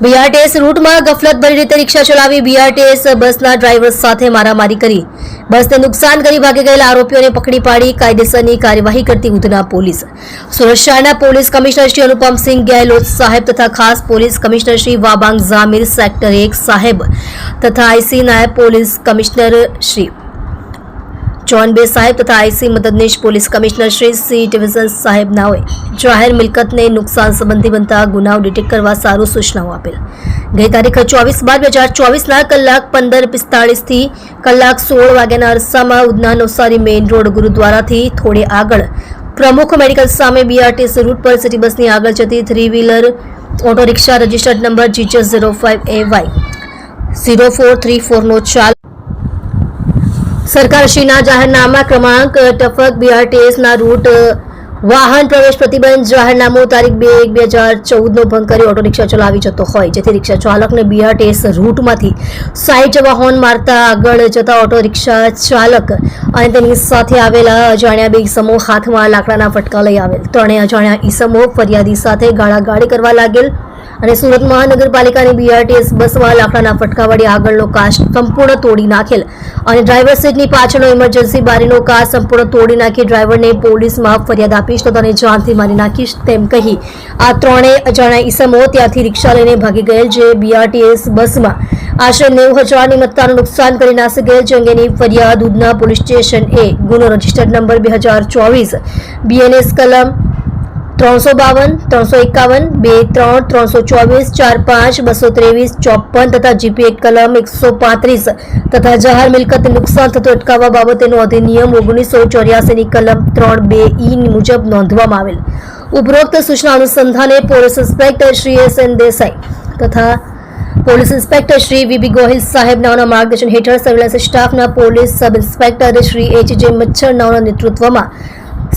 BRTS રૂટમાં ગફલતભરી રીતે રિક્ષા ચલાવી BRTS બસના ડ્રાઈવર સાથે મારામારી કરી બસને નુકસાન કરી ભાગી ગયેલા આરોપીઓને પકડી પાડી કાયદેસરની કાર્યવાહી કરતી ઉધના પોલીસ. સુરત શહેરના પોલીસ કમિશનર શ્રી અનુપમસિંહ ગેહલોત સાહેબ તથા ખાસ police commissioner Shri Wabang Jamir sector 1 સાહેબ તથા આઈસી નાયબ પોલીસ કમિશનર શ્રી જોન બે સાહેબ તથા આઈસી મદદનીશ police commissioner Shri C division સાહેબ નાઓએ જાહેર મિલકતને નુકસાન સંબંધી બનતા ગુનાઓ ડિટેક્ટ કરવા સારું સૂચનાઓ આપેલ. ગઈ તારીખ 24/12/2024 કલાક 15:45 થી કલાક 16 વાગ્યાના અરસામાં ઉધના નવસારી મેઇન રોડ ગુરુદ્વારાથી થોડે આગળ પ્રમુખ મેડિકલ સામે બીઆરટીએસ રૂટ પર સિટી બસની આગળ જતી 3 wheeler auto rickshaw registered number GJ05AY 0434 નો ચાલ સરકારશ્રીના જાહેરનામા ક્રમાંક ટફક બીઆરટીએસના રૂટ વાહન પ્રવેશ પ્રતિબંધ જાહેરનામું તારીખ 2/1/2014 નો ભંગ કરી ઓટો રિક્ષા ચલાવી જતો હોય જેથી રિક્ષા ચાલકને બીઆરટીએસ રૂટમાંથી સાઈડ જવા હોર્ન મારતા આગળ જતા ઓટો રિક્ષા ચાલક અને તેની સાથે આવેલા અજાણ્યા બે ઈસમો હાથમાં લાકડાના ફટકા લઈ આવેલ. ત્રણેય અજાણ્યા ઈસમો ફરિયાદી સાથે ગાળાગાળી કરવા લાગેલ અને સુરત મહાનગરપાલિકાની બીઆરટીએસ બસમાં લાકડાના ફટકા વડે આગળનો કાચ સંપૂર્ણ તોડી નાખેલ અને ડ્રાઈવર સીટની પાછળનો ઇમરજન્સી બારીનો કાચ સંપૂર્ણ તોડી નાખી ડ્રાઈવરને પોલીસમાં ફરિયાદ આપીશ તો તને જાનથી મારી નાખીશ તેમ કહી આ ત્રણેય અજાણ્યા ઈસમો ત્યાંથી રિક્ષા લઈને ભાગી ગયેલ જે બીઆરટીએસ બસમાં આશરે 90,000ની મત્તાનું નુકસાન કરી નાસી ગયેલ છે. અંગેની ફરિયાદ ઉધના પોલીસ સ્ટેશન એ ગુનો રજિસ્ટર્ડ નંબર 2024 BNS કલમ 352, 351, 23, 324, 45, 223, 54 તથા GP કલમ 135 તથા જાહેર મિલકત નુકસાન થતું અટકાવવા બાબતેનો અધિનિયમ 1984ની કલમ 3(2)E મુજબ નોંધવામાં આવેલ. ઉપરોક્ત સૂચના અનુસંધાને police inspector Shri SN Desai તથા police inspector Shri VB Gohil સાહેબ નાઓના માર્ગદર્શન હેઠળ સર્વેલન્સ સ્ટાફના police sub inspector Shri HJ Machhar નાઓના નેતૃત્વમાં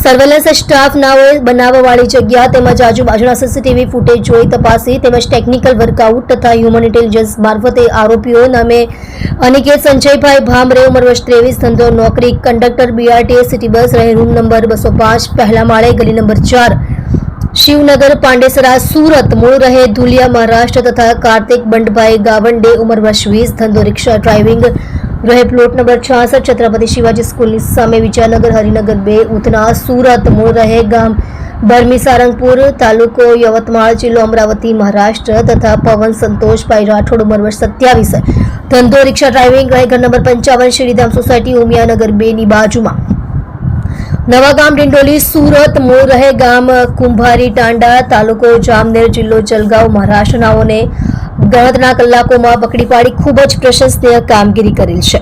સર્વેલન્સ સ્ટાફ નાઓએ બનાવવાવાળી જગ્યા તેમજ આજુબાજુના સીસીટીવી ફૂટેજ જોઈ તપાસી તેમજ ટેકનિકલ વર્કઆઉટ તથા હ્યુમન ઇન્ટેલિજન્સ મારફતે આરોપીઓ નામે અનિકેત સંજયભાઈ ભામરે ઉંમર વર્ષ 23 ધંધો નોકરી કંડક્ટર બીઆરટીએસ સિટી બસ રહે રૂમ નંબર 205 પહેલા માળે ગલી નંબર 4 શિવનગર પાંડેસરા સુરત મૂળ રહે ધુલિયા મહારાષ્ટ્ર તથા કાર્તિક બંડભાઈ ગાવંડે ઉંમર વર્ષ 20 ધંધો રિક્ષા ડ્રાઇવિંગ રહે પ્લોટ નંબર 66 છત્રપતિ શિવાજી સ્કૂલની સામે વિજયનગર હરિનગર 2 ઉધના સુરત મૂળ રહે ગામ બરમી સારંગપુર તાલુકો યવતમાળ જિલ્લો અમરાવતી મહારાષ્ટ્ર તથા પવન સંતોષભાઈ રાઠોડ ઉંમર વર્ષ 27 ધંધો રિક્ષા ડ્રાઇવિંગ રહે ઘર નંબર 55 શ્રીધામ સોસાયટી ઉમિયાનગર 2 ની બાજુમાં નવા ગામ ડિંડોલી સુરત મૂળ રહે ગામ કુંભારી ટાંડા તાલુકો જામનેર જિલ્લો જલગાંવ મહારાષ્ટ્ર નાઓને ગણતરીના કલાકોમાં પકડી પાડી ખૂબ જ પ્રશંસનીય કામગીરી કરેલ છે.